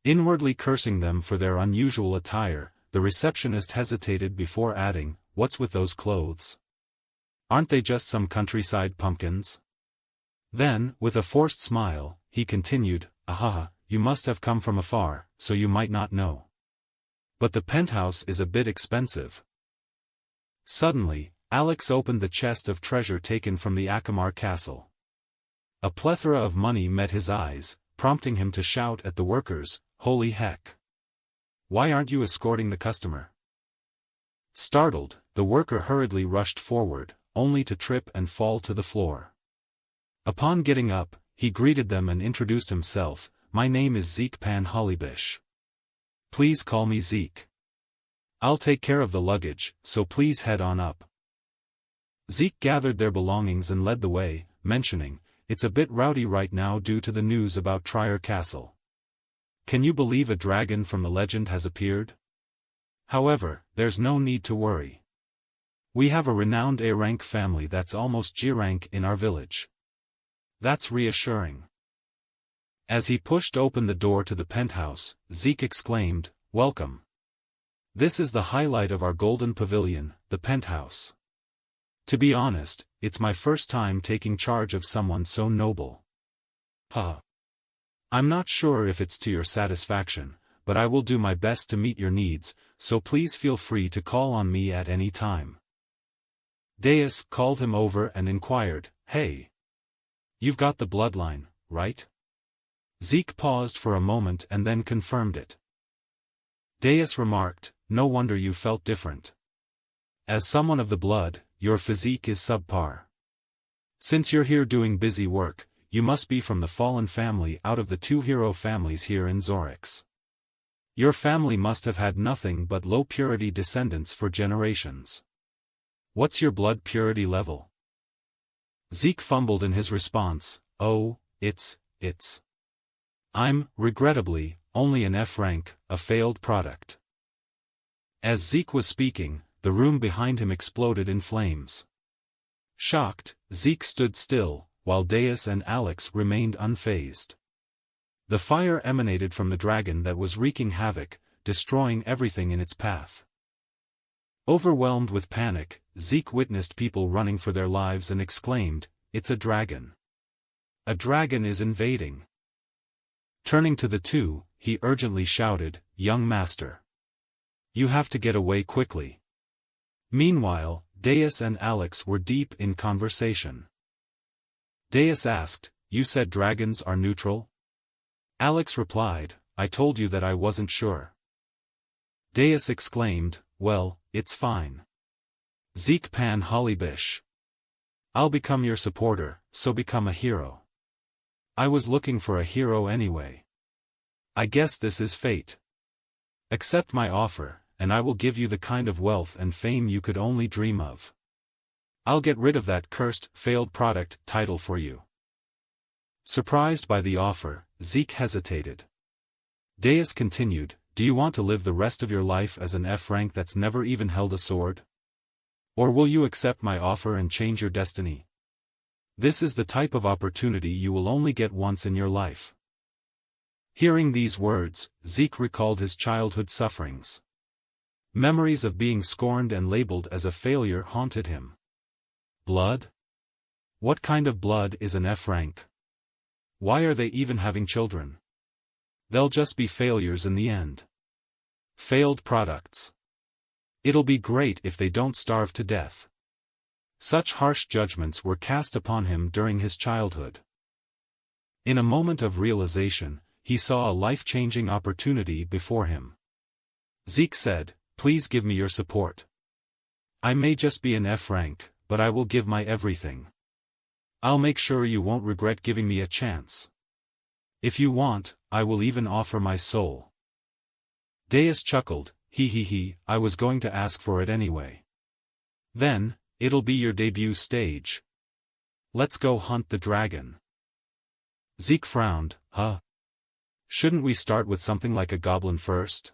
Inwardly cursing them for their unusual attire, the receptionist hesitated before adding, what's with those clothes? Aren't they just some countryside pumpkins? Then, with a forced smile, he continued, Ahaha, you must have come from afar, so you might not know. But the penthouse is a bit expensive. Suddenly, Alex opened the chest of treasure taken from the Akamar castle. A plethora of money met his eyes, prompting him to shout at the workers, holy heck! Why aren't you escorting the customer? Startled, the worker hurriedly rushed forward, only to trip and fall to the floor. Upon getting up, he greeted them and introduced himself, my name is Zeke Pan Hollybish. Please call me Zeke. I'll take care of the luggage, so please head on up. Zeke gathered their belongings and led the way, mentioning, it's a bit rowdy right now due to the news about Trier Castle. Can you believe a dragon from the legend has appeared? However, there's no need to worry. We have a renowned A-rank family that's almost G-rank in our village. That's reassuring. As he pushed open the door to the penthouse, Zeke exclaimed, welcome. This is the highlight of our golden pavilion, the penthouse. To be honest, it's my first time taking charge of someone so noble. I'm not sure if it's to your satisfaction, but I will do my best to meet your needs, so please feel free to call on me at any time. Deus called him over and inquired, hey. You've got the bloodline, right? Zeke paused for a moment and then confirmed it. Deus remarked, no wonder you felt different. As someone of the blood, your physique is subpar. Since you're here doing busy work, you must be from the fallen family out of the two hero families here in Zorix. Your family must have had nothing but low-purity descendants for generations. What's your blood purity level? Zeke fumbled in his response, oh, it's. I'm, regrettably, only an F rank, a failed product. As Zeke was speaking, the room behind him exploded in flames. Shocked, Zeke stood still, while Deus and Alex remained unfazed. The fire emanated from the dragon that was wreaking havoc, destroying everything in its path. Overwhelmed with panic, Zeke witnessed people running for their lives and exclaimed, "It's a dragon! A dragon is invading!" Turning to the two, he urgently shouted, "Young master! You have to get away quickly." Meanwhile, Deus and Alex were deep in conversation. Deus asked, "You said dragons are neutral?" Alex replied, "I told you that I wasn't sure." Deus exclaimed, "Well, it's fine. Zeke Pan Hollybish. I'll become your supporter, so become a hero. I was looking for a hero anyway. I guess this is fate. Accept my offer, and I will give you the kind of wealth and fame you could only dream of. I'll get rid of that cursed, failed product title for you." Surprised by the offer, Zeke hesitated. Deus continued, "Do you want to live the rest of your life as an F rank that's never even held a sword? Or will you accept my offer and change your destiny? This is the type of opportunity you will only get once in your life." Hearing these words, Zeke recalled his childhood sufferings. Memories of being scorned and labeled as a failure haunted him. Blood? What kind of blood is an F rank? Why are they even having children? They'll just be failures in the end. Failed products. It'll be great if they don't starve to death. Such harsh judgments were cast upon him during his childhood. In a moment of realization, he saw a life-changing opportunity before him. Zeke said, "Please give me your support. I may just be an F rank, but I will give my everything. I'll make sure you won't regret giving me a chance. If you want, I will even offer my soul." Deus chuckled, He, I was going to ask for it anyway. Then, it'll be your debut stage. Let's go hunt the dragon." Zeke frowned, "Huh? Shouldn't we start with something like a goblin first?"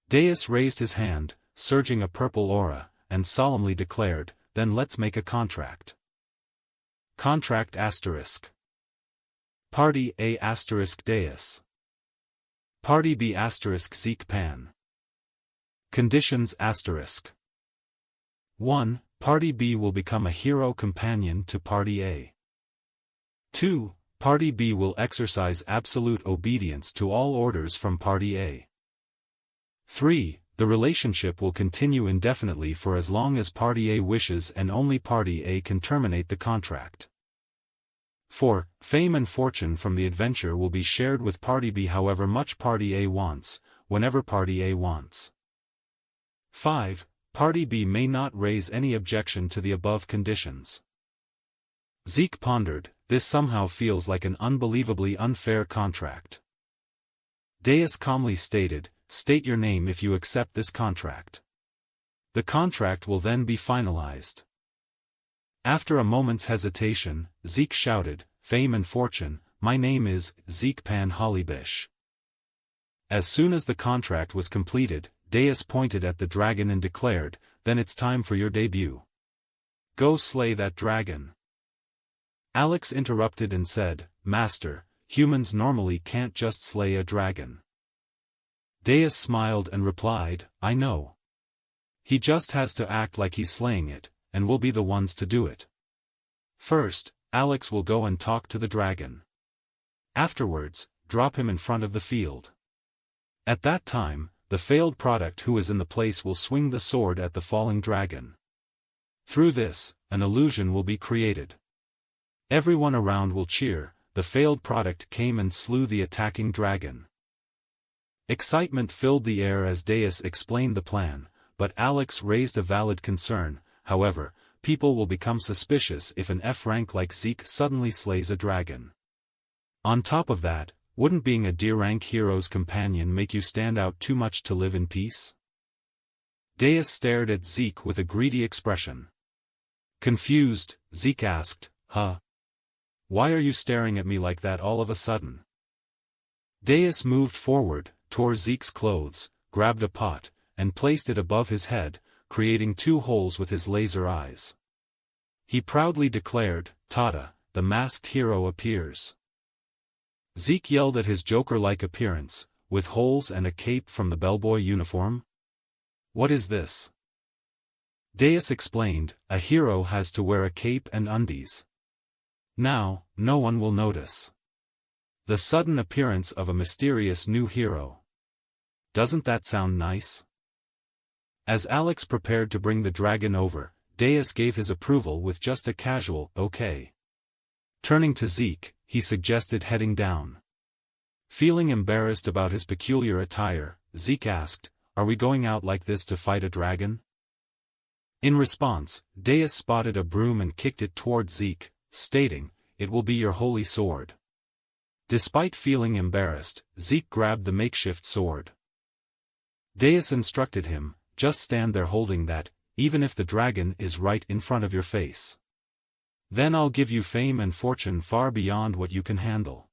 Deus raised his hand, surging a purple aura, and solemnly declared, "Then let's make a contract." Contract asterisk. Party A asterisk Deus. Party B asterisk Zeke Pan. Conditions asterisk. 1. Party B will become a hero companion to Party A. 2. Party B will exercise absolute obedience to all orders from Party A. 3. The relationship will continue indefinitely for as long as Party A wishes, and only Party A can terminate the contract. 4. Fame and fortune from the adventure will be shared with Party B however much Party A wants, whenever Party A wants. 5. Party B may not raise any objection to the above conditions. Zeke pondered, this somehow feels like an unbelievably unfair contract. Deus calmly stated, "State your name if you accept this contract. The contract will then be finalized." After a moment's hesitation, Zeke shouted, "Fame and fortune, my name is Zeke Pan Hollybish." As soon as the contract was completed, Deus pointed at the dragon and declared, "Then it's time for your debut. Go slay that dragon." Alex interrupted and said, "Master, humans normally can't just slay a dragon." Deus smiled and replied, "I know. He just has to act like he's slaying it, and we'll be the ones to do it. First, Alex will go and talk to the dragon. Afterwards, drop him in front of the field. At that time, the failed product who is in the place will swing the sword at the falling dragon. Through this, an illusion will be created. Everyone around will cheer, the failed product came and slew the attacking dragon." Excitement filled the air as Deus explained the plan, but Alex raised a valid concern. However, people will become suspicious if an F-rank like Zeke suddenly slays a dragon. On top of that, wouldn't being a D-rank hero's companion make you stand out too much to live in peace? Deus stared at Zeke with a greedy expression. Confused, Zeke asked, "Huh? Why are you staring at me like that all of a sudden?" Deus moved forward, tore Zeke's clothes, grabbed a pot, and placed it above his head, creating 2 holes with his laser eyes. He proudly declared, "Tada, the masked hero appears." Zeke yelled at his Joker-like appearance, with holes and a cape from the bellboy uniform. "What is this?" Deus explained, "A hero has to wear a cape and undies. Now, no one will notice." The sudden appearance of a mysterious new hero. Doesn't that sound nice? As Alex prepared to bring the dragon over, Deus gave his approval with just a casual, "Okay." Turning to Zeke, he suggested heading down. Feeling embarrassed about his peculiar attire, Zeke asked, "Are we going out like this to fight a dragon?" In response, Deus spotted a broom and kicked it toward Zeke, stating, "It will be your holy sword." Despite feeling embarrassed, Zeke grabbed the makeshift sword. Deus instructed him, "Just stand there holding that, even if the dragon is right in front of your face. Then I'll give you fame and fortune far beyond what you can handle."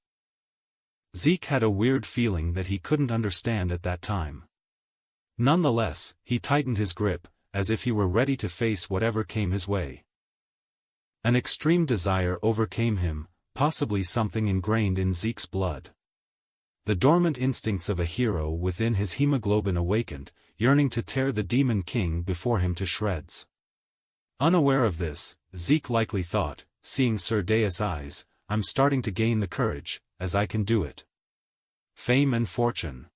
Zeke had a weird feeling that he couldn't understand at that time. Nonetheless, he tightened his grip, as if he were ready to face whatever came his way. An extreme desire overcame him, possibly something ingrained in Zeke's blood. The dormant instincts of a hero within his hemoglobin awakened, yearning to tear the Demon King before him to shreds. Unaware of this, Zeke likely thought, seeing Sir Deus' eyes, "I'm starting to gain the courage, as I can do it. Fame and fortune."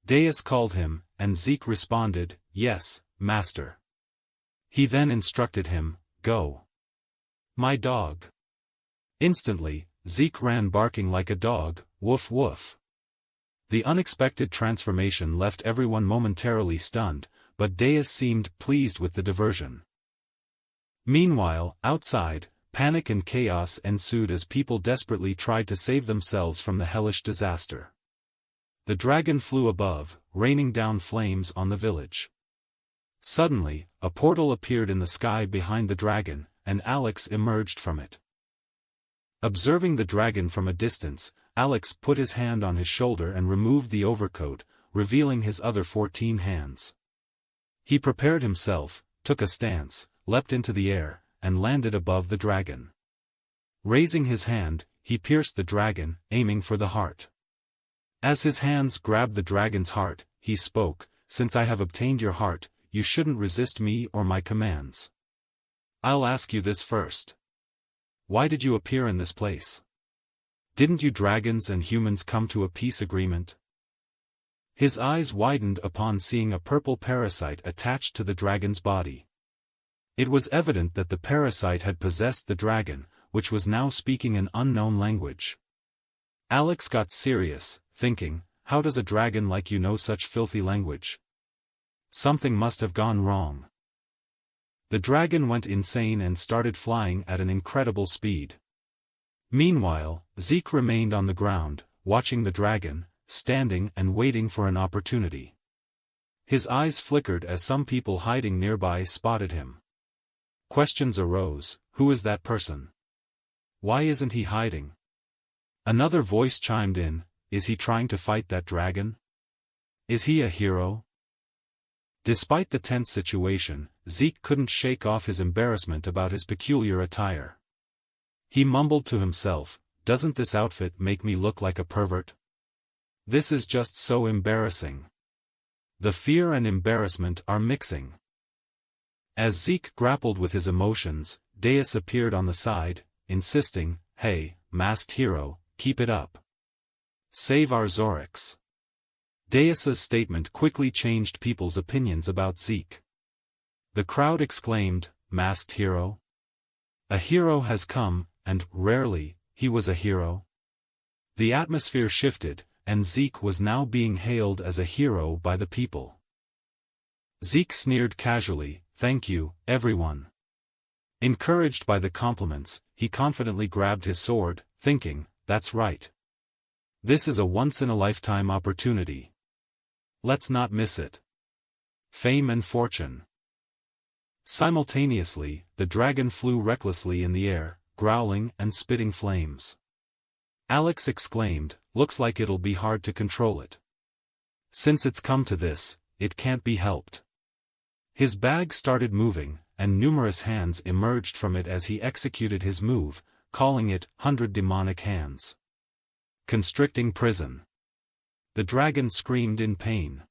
Deus called him, and Zeke responded, "Yes, master." He then instructed him, "Go. My dog." Instantly, Zeke ran barking like a dog, "Woof woof." The unexpected transformation left everyone momentarily stunned, but Deus seemed pleased with the diversion. Meanwhile, outside, panic and chaos ensued as people desperately tried to save themselves from the hellish disaster. The dragon flew above, raining down flames on the village. Suddenly, a portal appeared in the sky behind the dragon, and Alex emerged from it. Observing the dragon from a distance, Alex put his hand on his shoulder and removed the overcoat, revealing his other 14 hands. He prepared himself, took a stance, leapt into the air, and landed above the dragon. Raising his hand, he pierced the dragon, aiming for the heart. As his hands grabbed the dragon's heart, he spoke, "Since I have obtained your heart, you shouldn't resist me or my commands. I'll ask you this first. Why did you appear in this place? Didn't you dragons and humans come to a peace agreement?" His eyes widened upon seeing a purple parasite attached to the dragon's body. It was evident that the parasite had possessed the dragon, which was now speaking an unknown language. Alex got serious, thinking, "How does a dragon like you know such filthy language? Something must have gone wrong." The dragon went insane and started flying at an incredible speed. Meanwhile, Zeke remained on the ground, watching the dragon, standing and waiting for an opportunity. His eyes flickered as some people hiding nearby spotted him. Questions arose: who is that person? Why isn't he hiding? Another voice chimed in: is he trying to fight that dragon? Is he a hero? Despite the tense situation, Zeke couldn't shake off his embarrassment about his peculiar attire. He mumbled to himself, "Doesn't this outfit make me look like a pervert? This is just so embarrassing." The fear and embarrassment are mixing. As Zeke grappled with his emotions, Deus appeared on the side, insisting, "Hey, masked hero, keep it up. Save our Zorix." Deus's statement quickly changed people's opinions about Zeke. The crowd exclaimed, "Masked hero? A hero has come, and, rarely, he was a hero." The atmosphere shifted, and Zeke was now being hailed as a hero by the people. Zeke sneered casually, "Thank you, everyone. Encouraged by the compliments, he confidently grabbed his sword, thinking, that's right. This is a once-in-a-lifetime opportunity. Let's not miss it. Fame and fortune. Simultaneously, the dragon flew recklessly in the air, growling and spitting flames. Alex exclaimed, looks like it'll be hard to control it. Since it's come to this, it can't be helped. His bag started moving, and numerous hands emerged from it as he executed his move, calling it 100 demonic hands. Constricting prison. The dragon screamed in pain.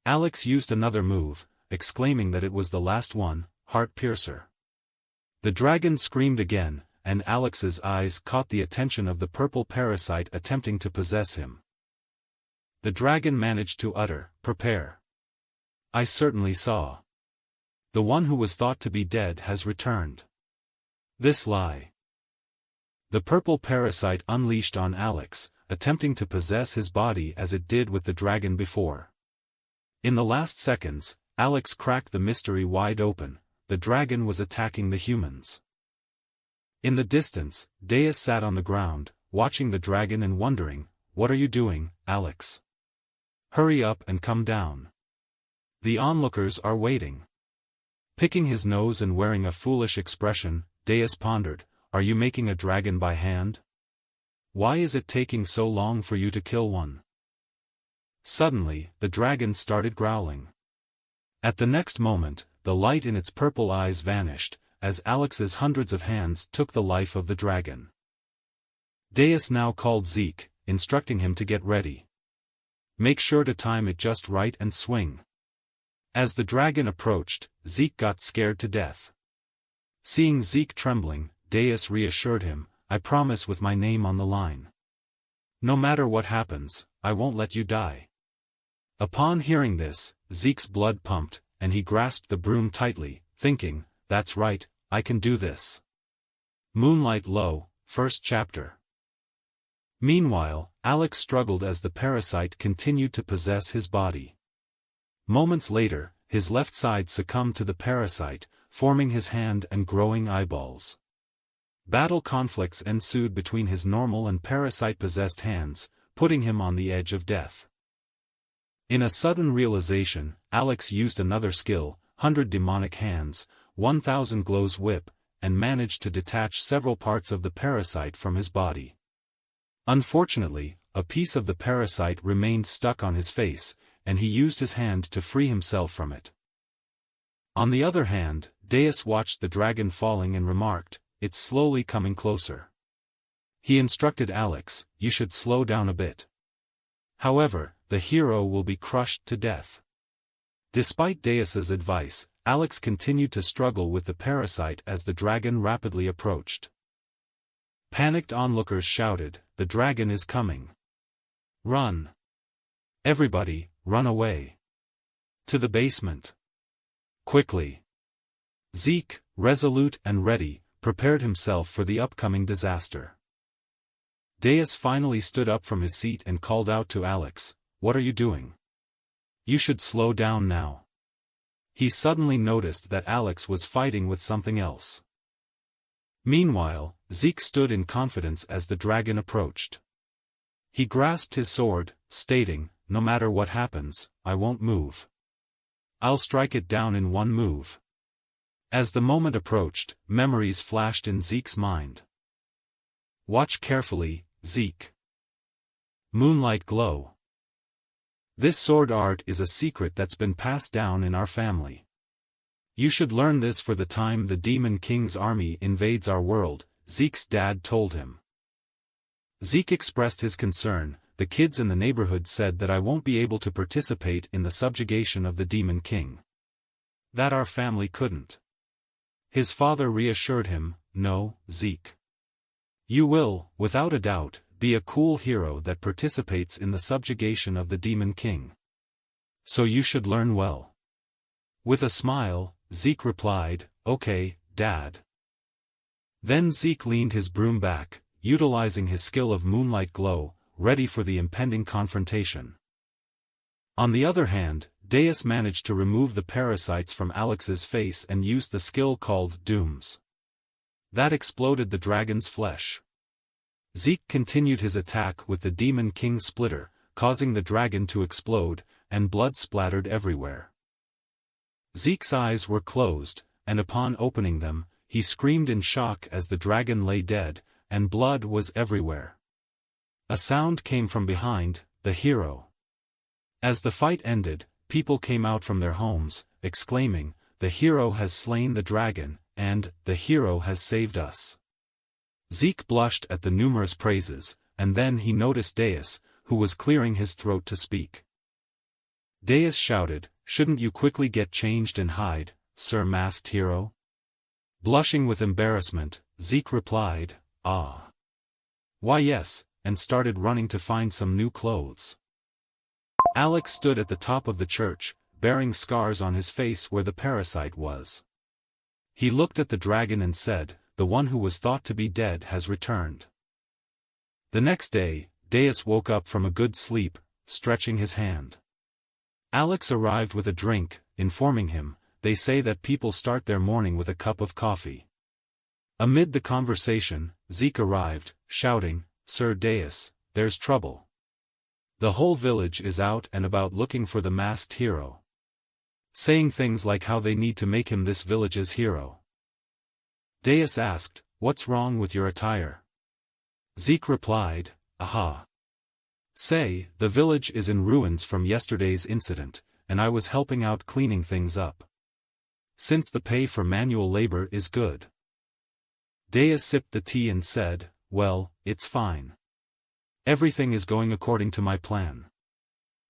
Alex used another move, exclaiming that it was the last one, heart piercer. The dragon screamed again, and Alex's eyes caught the attention of the purple parasite attempting to possess him. The dragon managed to utter, prepare. I certainly saw. The one who was thought to be dead has returned. This lie. The purple parasite unleashed on Alex, attempting to possess his body as it did with the dragon before. In the last seconds, Alex cracked the mystery wide open. The dragon was attacking the humans. In the distance, Deus sat on the ground, watching the dragon and wondering, what are you doing, Alex? Hurry up and come down. The onlookers are waiting. Picking his nose and wearing a foolish expression, Deus pondered, are you making a dragon by hand? Why is it taking so long for you to kill one? Suddenly, the dragon started growling. At the next moment, the light in its purple eyes vanished, as Alex's hundreds of hands took the life of the dragon. Deus now called Zeke, instructing him to get ready. Make sure to time it just right and swing. As the dragon approached, Zeke got scared to death. Seeing Zeke trembling, Deus reassured him, I promise with my name on the line. No matter what happens, I won't let you die. Upon hearing this, Zeke's blood pumped, and he grasped the broom tightly, thinking, that's right, I can do this. Moonlight Low, First Chapter. Meanwhile, Alex struggled as the parasite continued to possess his body. Moments later, his left side succumbed to the parasite, forming his hand and growing eyeballs. Battle conflicts ensued between his normal and parasite-possessed hands, putting him on the edge of death. In a sudden realization, Alex used another skill, 100 demonic hands, 1000 glows whip, and managed to detach several parts of the parasite from his body. Unfortunately, a piece of the parasite remained stuck on his face, and he used his hand to free himself from it. On the other hand, Deus watched the dragon falling and remarked, it's slowly coming closer. He instructed Alex, you should slow down a bit. However, the hero will be crushed to death. Despite Deus's advice, Alex continued to struggle with the parasite as the dragon rapidly approached. Panicked onlookers shouted, the dragon is coming. Run. Everybody, run away. To the basement. Quickly. Zeke, resolute and ready, prepared himself for the upcoming disaster. Deus finally stood up from his seat and called out to Alex, what are you doing? You should slow down now. He suddenly noticed that Alex was fighting with something else. Meanwhile, Zeke stood in confidence as the dragon approached. He grasped his sword, stating, no matter what happens, I won't move. I'll strike it down in one move. As the moment approached, memories flashed in Zeke's mind. Watch carefully, Zeke. Moonlight Glow. This sword art is a secret that's been passed down in our family. You should learn this for the time the Demon King's army invades our world, Zeke's dad told him. Zeke expressed his concern, the kids in the neighborhood said that I won't be able to participate in the subjugation of the Demon King. That our family couldn't. His father reassured him, no, Zeke. You will, without a doubt, be a cool hero that participates in the subjugation of the Demon King. So you should learn well. With a smile, Zeke replied, okay, Dad. Then Zeke leaned his broom back, utilizing his skill of Moonlight Glow, ready for the impending confrontation. On the other hand, Deus managed to remove the parasites from Alex's face and used the skill called Dooms. That exploded the dragon's flesh. Zeke continued his attack with the Demon King Splitter, causing the dragon to explode, and blood splattered everywhere. Zeke's eyes were closed, and upon opening them, he screamed in shock as the dragon lay dead, and blood was everywhere. A sound came from behind the hero. As the fight ended, people came out from their homes, exclaiming, "The hero has slain the dragon," and "The hero has saved us." Zeke blushed at the numerous praises, and then he noticed Deus, who was clearing his throat to speak. Deus shouted, "Shouldn't you quickly get changed and hide, Sir Masked Hero?" Blushing with embarrassment, Zeke replied, "Ah. Why yes," and started running to find some new clothes. Alex stood at the top of the church, bearing scars on his face where the parasite was. He looked at the dragon and said, "The one who was thought to be dead has returned." The next day, Deus woke up from a good sleep, stretching his hand. Alex arrived with a drink, informing him, "They say that people start their morning with a cup of coffee." Amid the conversation, Zeke arrived, shouting, "Sir Deus, there's trouble. The whole village is out and about looking for the masked hero. Saying things like how they need to make him this village's hero." Deus asked, "What's wrong with your attire?" Zeke replied, "Aha. Say, the village is in ruins from yesterday's incident, and I was helping out cleaning things up. Since the pay for manual labor is good." Deus sipped the tea and said, "Well, it's fine. Everything is going according to my plan."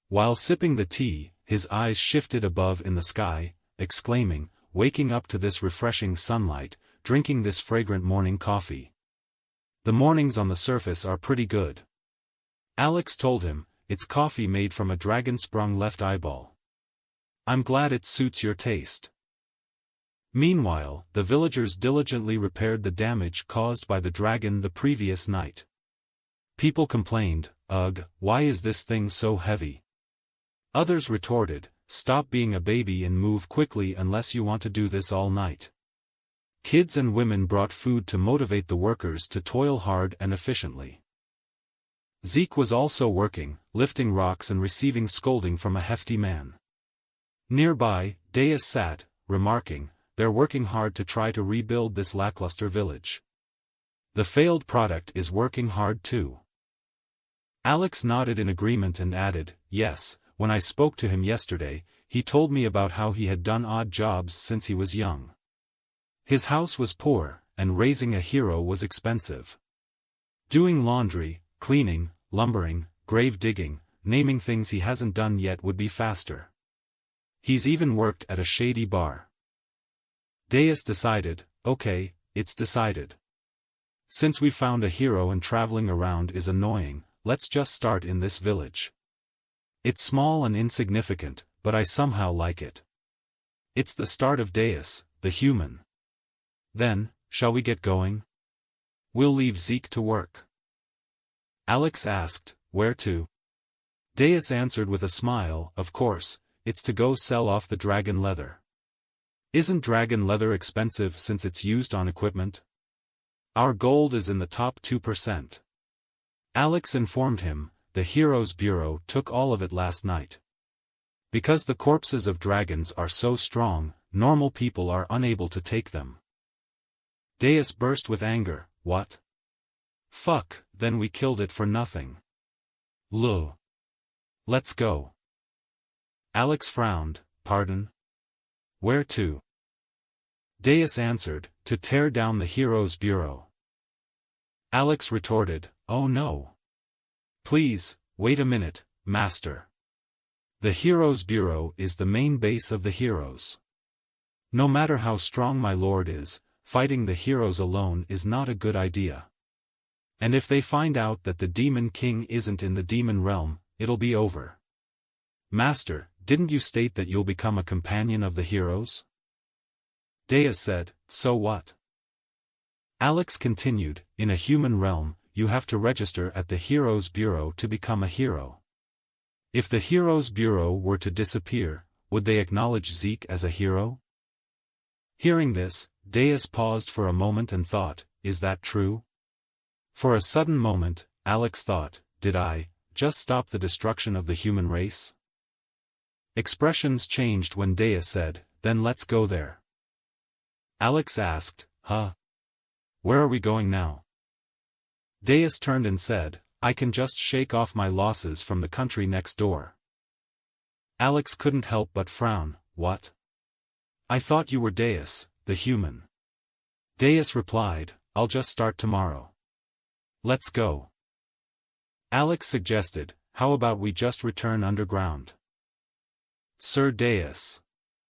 While sipping the tea, his eyes shifted above in the sky, exclaiming, "Waking up to this refreshing sunlight, drinking this fragrant morning coffee. The mornings on the surface are pretty good." Alex told him, "It's coffee made from a dragon-sprung left eyeball. I'm glad it suits your taste." Meanwhile, the villagers diligently repaired the damage caused by the dragon the previous night. People complained, "Ugh, why is this thing so heavy?" Others retorted, "Stop being a baby and move quickly unless you want to do this all night." Kids and women brought food to motivate the workers to toil hard and efficiently. Zeke was also working, lifting rocks and receiving scolding from a hefty man. Nearby, Deus sat, remarking, "They're working hard to try to rebuild this lackluster village. The failed product is working hard too." Alex nodded in agreement and added, "Yes, when I spoke to him yesterday, he told me about how he had done odd jobs since he was young. His house was poor, and raising a hero was expensive. Doing laundry, cleaning, lumbering, grave digging, naming things he hasn't done yet would be faster. He's even worked at a shady bar." Deus decided, "Okay, it's decided. Since we found a hero and traveling around is annoying, let's just start in this village. It's small and insignificant, but I somehow like it. It's the start of Deus, the human. Then, shall we get going? We'll leave Zeke to work." Alex asked, "Where to?" Deus answered with a smile, "Of course, it's to go sell off the dragon leather. Isn't dragon leather expensive since it's used on equipment? Our gold is in the top 2%. Alex informed him, "The Heroes Bureau took all of it last night. Because the corpses of dragons are so strong, normal people are unable to take them." Deus burst with anger, "What? Fuck, then we killed it for nothing. Luh. Let's go." Alex frowned, "Pardon? Where to?" Deus answered, "To tear down the Heroes Bureau." Alex retorted, "Oh no. Please, wait a minute, Master. The Heroes Bureau is the main base of the heroes. No matter how strong my lord is, fighting the heroes alone is not a good idea. And if they find out that the Demon King isn't in the demon realm, it'll be over. Master, didn't you state that you'll become a companion of the heroes?" Deus said, "So what?" Alex continued, "In a human realm, you have to register at the Heroes Bureau to become a hero. If the Heroes Bureau were to disappear, would they acknowledge Zeke as a hero? Hearing this, Deus paused for a moment and thought, is that true? For a sudden moment, Alex thought, did I just stop the destruction of the human race? Expressions changed when Deus said, then let's go there. Alex asked, huh? Where are we going now? Deus turned and said, I can just shake off my losses from the country next door. Alex couldn't help but frown, what? I thought you were Deus, the human. Deus replied, I'll just start tomorrow. Let's go. Alex suggested, how about we just return underground? Sir Deus.